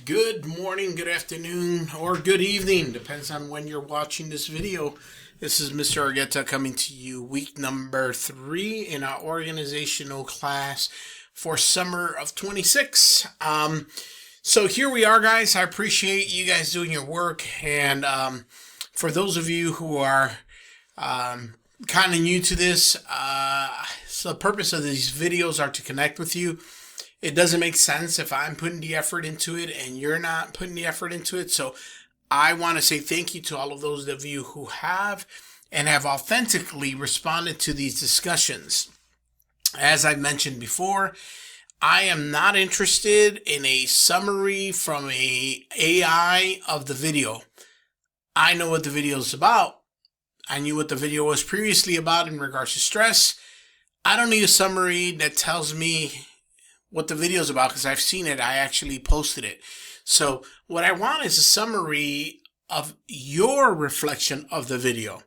Good morning, good afternoon, or good evening. Depends on when you're watching this video. This is Mr. Argueta coming to you week number 3 in our organizational class for summer of 26. So here we are, guys. I appreciate you guys doing your work. And for those of you who are kind of new to this, so the purpose of these videos are to connect with you. It doesn't make sense if I'm putting the effort into it and you're not putting the effort into it. So I want to say thank you to all of those of you who have and have authentically responded to these discussions. As I've mentioned before, I am not interested in a summary from a AI of the video. I know what the video is about. I knew what the video was previously about in regards to stress. I don't need a summary that tells me what the video is about because I've seen it. I actually posted it. So what I want is a summary of your reflection of the video,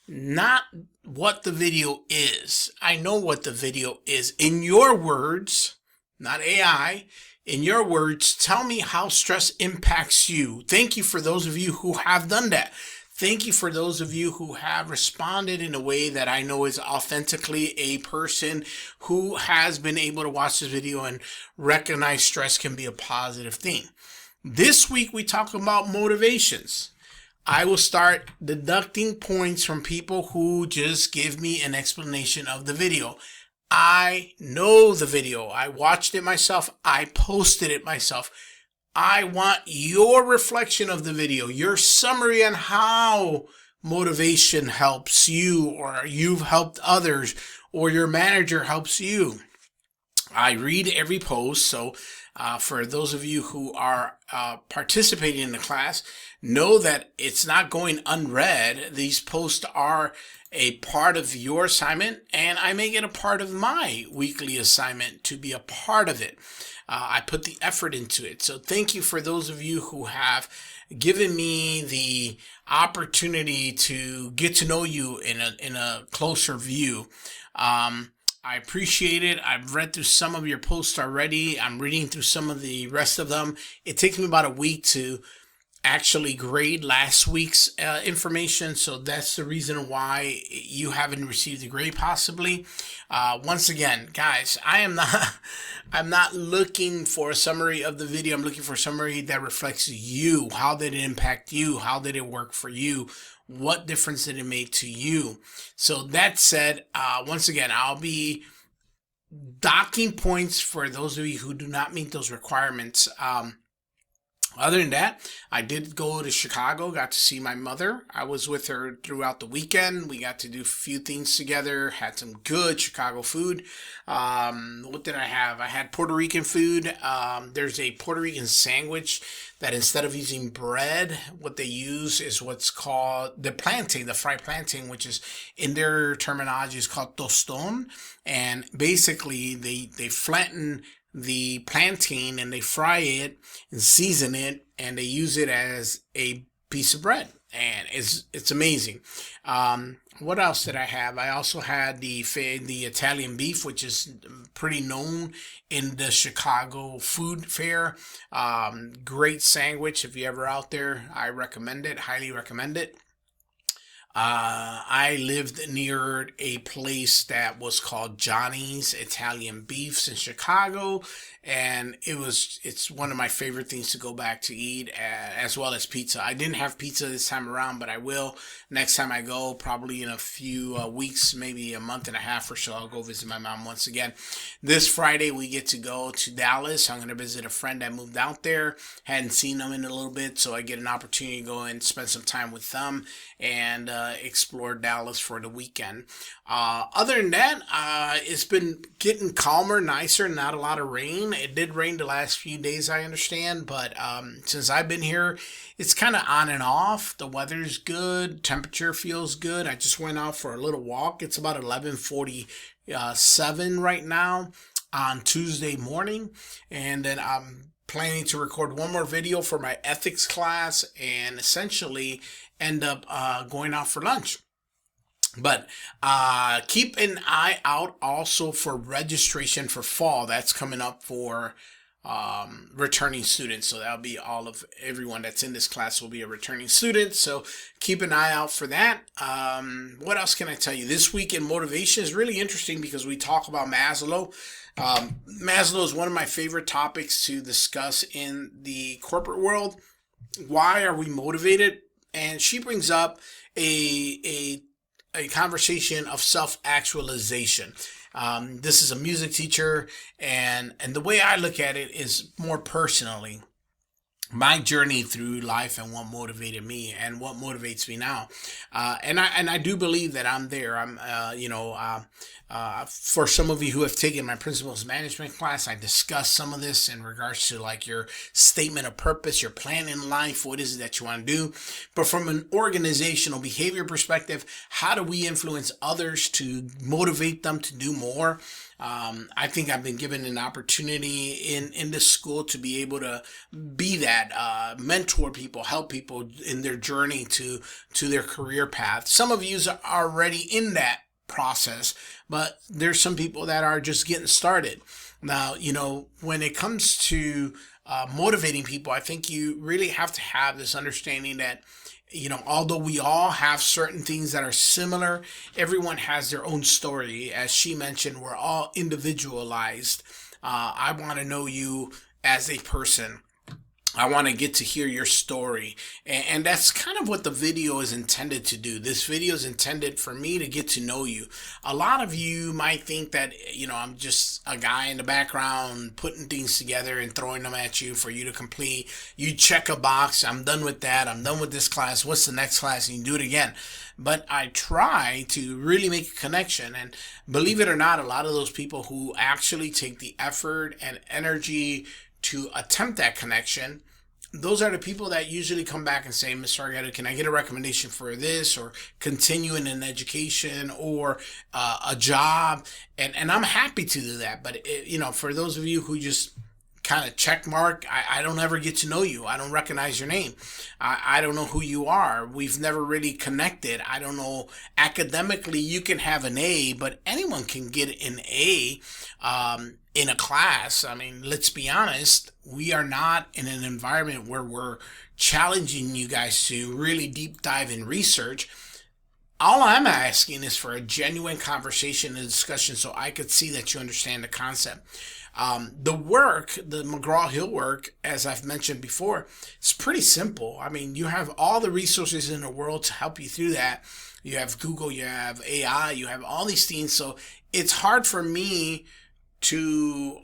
not what the video is. I know what the video is. In your words, not AI, in your words, tell me how stress impacts you. Thank you for those of you who have done that. Thank you for those of you who have responded in a way that I know is authentically a person who has been able to watch this video and recognize stress can be a positive thing. This week we talk about motivations. I will start deducting points from people who just give me an explanation of the video. I know the video. I watched it myself. I posted it myself. I want your reflection of the video, your summary on how motivation helps you, or you've helped others, or your manager helps you. I read every post, so for those of you who are participating in the class, know that it's not going unread. These posts are a part of your assignment, and I make it a part of my weekly assignment to be a part of it. I put the effort into it. So thank you for those of you who have given me the opportunity to get to know you in a closer view. I appreciate it. I've read through some of your posts already. I'm reading through some of the rest of them. It takes me about a week to actually grade last week's information, so that's the reason why you haven't received the grade possibly. Once again, guys, I'm not looking for a summary of the video. I'm looking for a summary that reflects you. How did it impact you? How did it work for you? What difference did it make to you? So that said, once again, I'll be docking points for those of you who do not meet those requirements. Other than that, I did go to Chicago, got to see my mother. I was with her throughout the weekend. We got to do a few things together, had some good Chicago food. What did I have? I had Puerto Rican food. There's a Puerto Rican sandwich that instead of using bread, what they use is what's called the plantain, the fried plantain, which is in their terminology is called toston. And basically they flatten the plantain and they fry it and season it and they use it as a piece of bread, and it's amazing. What else did I have? I also had the Italian beef, which is pretty known in the Chicago food fair. Great sandwich. If you're ever out there, I recommend it, highly recommend it. I lived near a place that was called Johnny's Italian Beefs in Chicago, and it's one of my favorite things to go back to eat, as well as pizza. I didn't have pizza this time around, but I will next time I go, probably in a few weeks, maybe a month and a half or so. I'll go visit my mom once again. This Friday we get to go to Dallas. I'm going to visit a friend that moved out there. Hadn't seen them in a little bit, so I get an opportunity to go and spend some time with them and explore Dallas for the weekend. Other than that, it's been getting calmer, nicer, not a lot of rain. It did rain the last few days, I understand, but since I've been here, it's kind of on and off. The weather's good, temperature feels good. I just went out for a little walk. It's about 11:47 right now on Tuesday morning, and then I'm planning to record one more video for my ethics class and essentially end up going out for lunch. But keep an eye out also for registration for fall. That's coming up for returning students. So that'll be everyone that's in this class will be a returning student. So keep an eye out for that. What else can I tell you? This week in motivation is really interesting because we talk about Maslow. Maslow is one of my favorite topics to discuss in the corporate world. Why are we motivated? And she brings up a conversation of self-actualization. This is a music teacher, and the way I look at it is more personally my journey through life and what motivated me and what motivates me now. And I do believe that I'm there. For some of you who have taken my principles management class, I discussed some of this in regards to like your statement of purpose, your plan in life, what is it that you want to do. But from an organizational behavior perspective, how do we influence others to motivate them to do more? I think I've been given an opportunity in this school to be able to be that, mentor people, help people in their journey to their career path. Some of you are already in that process, but there's some people that are just getting started. Now, when it comes to motivating people, I think you really have to have this understanding that although we all have certain things that are similar, everyone has their own story. As she mentioned, we're all individualized. I want to know you as a person. I want to get to hear your story. And that's kind of what the video is intended to do. This video is intended for me to get to know you. A lot of you might think that, I'm just a guy in the background putting things together and throwing them at you for you to complete. You check a box. I'm done with that. I'm done with this class. What's the next class? And you do it again. But I try to really make a connection. And believe it or not, a lot of those people who actually take the effort and energy to attempt that connection, those are the people that usually come back and say, Mr. Argueta, can I get a recommendation for this, or continue in an education, or a job? And I'm happy to do that. But, for those of you who just kind of check mark, I don't ever get to know you. I don't recognize your name. I don't know who you are. We've never really connected. I don't know. Academically, you can have an A, but anyone can get an A in a class. I mean, let's be honest. We are not in an environment where we're challenging you guys to really deep dive in research. All I'm asking is for a genuine conversation and discussion so I could see that you understand the concept. The work, the McGraw-Hill work, as I've mentioned before, it's pretty simple. I mean, you have all the resources in the world to help you through that. You have Google, you have AI, you have all these things. So it's hard for me to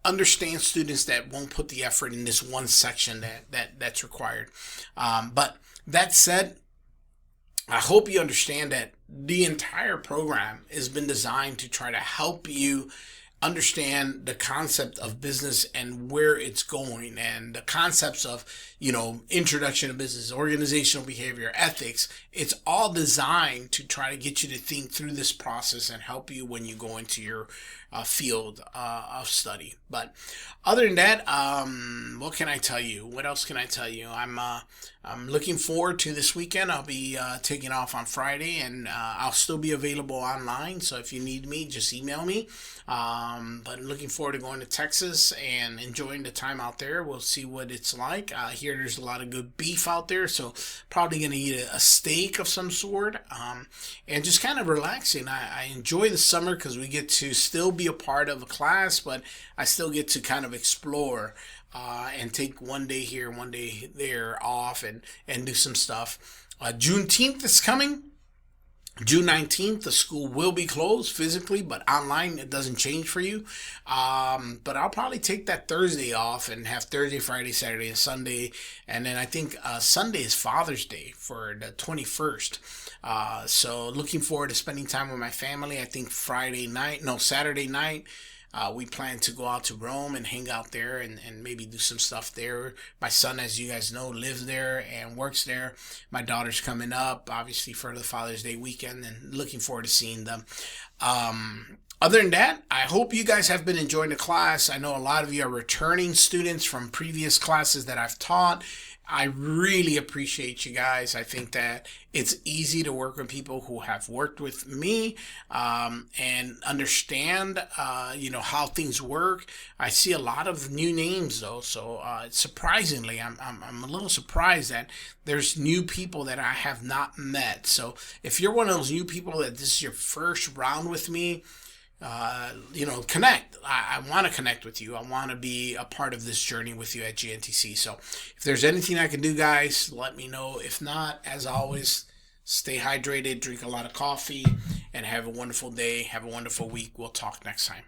understand students that won't put the effort in this one section that's required. But that said, I hope you understand that the entire program has been designed to try to help you understand the concept of business and where it's going, and the concepts of, introduction to business, organizational behavior, ethics. It's all designed to try to get you to think through this process and help you when you go into your field of study. But other than that, what can I tell you? What else can I tell you? I'm looking forward to this weekend. I'll be taking off on Friday, and I'll still be available online. So if you need me, just email me. But looking forward to going to Texas and enjoying the time out there. We'll see what it's like. Here there's a lot of good beef out there, so probably going to eat a steak of some sort, and just kind of relaxing. I enjoy the summer because we get to still be a part of a class, but I still get to kind of explore and take one day here, one day there off and do some stuff. Juneteenth is coming. June 19th, the school will be closed physically, but online it doesn't change for you. But I'll probably take that Thursday off and have Thursday, Friday, Saturday, and Sunday. And then I think Sunday is Father's Day for the 21st. So looking forward to spending time with my family. I think Saturday night, we plan to go out to Rome and hang out there and maybe do some stuff there. My son, as you guys know, lives there and works there. My daughter's coming up, obviously, for the Father's Day weekend, and looking forward to seeing them. Other than that, I hope you guys have been enjoying the class. I know a lot of you are returning students from previous classes that I've taught. I really appreciate you guys. I think that it's easy to work with people who have worked with me and understand, how things work. I see a lot of new names though, so surprisingly, I'm a little surprised that there's new people that I have not met. So if you're one of those new people that this is your first round with me, connect. I want to connect with you. I want to be a part of this journey with you at GNTC. So if there's anything I can do, guys, let me know. If not, as always, stay hydrated, drink a lot of coffee, and have a wonderful day. Have a wonderful week. We'll talk next time.